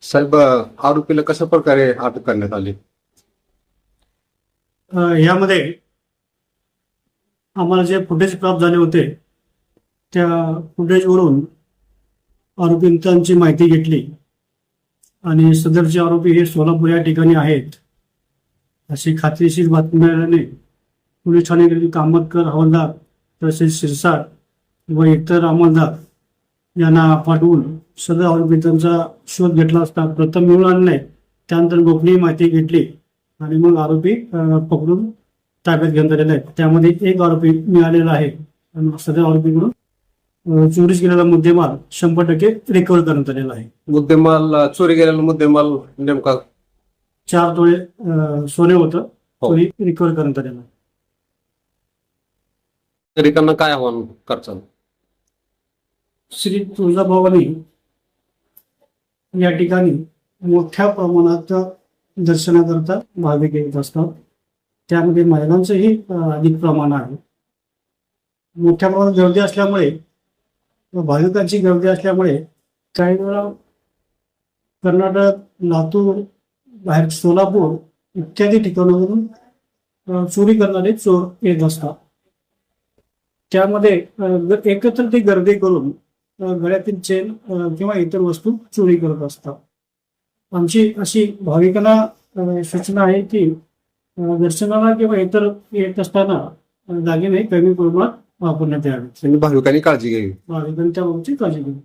साहेब, आरोपीला कशा प्रकारे अटक करण्यात आली? यामध्ये आम्हाला जे फुटेज प्राप्त झाले होते त्या फुटेजवरून आरोपींची माहिती घेतली आणि सदरचे आरोपी हे सोलापूर या ठिकाणी आहेत अशी खात्रीशीर बातमी मिळाल्याने पोलीस ठाणे कामतकर हवालदार तसेच शिरसाट व इतर अंमलदार यांना पाठवून सदर आरोपींचा शोध घेतला असता प्रथम मिळून आणले. त्यानंतर गोपनीय माहिती घेतली आणि मग आरोपी पकडून ताब्यात घेण्यात आलेले आहेत. त्यामध्ये एक आरोपी मिळालेला आहे आणि सदर आरोपीकडून चोरीस गेलेला मुद्देमाल 100% रिकव्हर करण्यात आलेला आहे. मुद्देमाल, चोरी गेलेला मुद्देमाल नेमका 4 तोळे सोने होतं, चोरी रिकव्हर करण्यात आलेलं आहे. नागरिकांना काय आव्हान करतात? श्री तुळजाभवानी या ठिकाणी मोठ्या प्रमाणात दर्शनाकरता भाविक येत असतात. त्यामध्ये महिलांचंही अधिक प्रमाण आहे. मोठ्या प्रमाणात गर्दी असल्यामुळे भाविकांची गर्दी असल्यामुळे काही वेळा कर्नाटक, लातूर, बाहेर सोलापूर इत्यादी ठिकाणावरून चोरी करणारे चोर येत असतात. त्यामध्ये एकत्र ती गर्दी करून गळ्यातील चेन किंवा इतर वस्तू चोरी करत असतात. आमची अशी भाविकांना सूचना आहे की दर्शनाला किंवा इतर येत असताना दागिने कमी प्रमाणात वापरण्यात यावे. भाविकांनी काळजी घ्यावी. भाविकांनी त्या बाबतीत काळजी घ्यावी.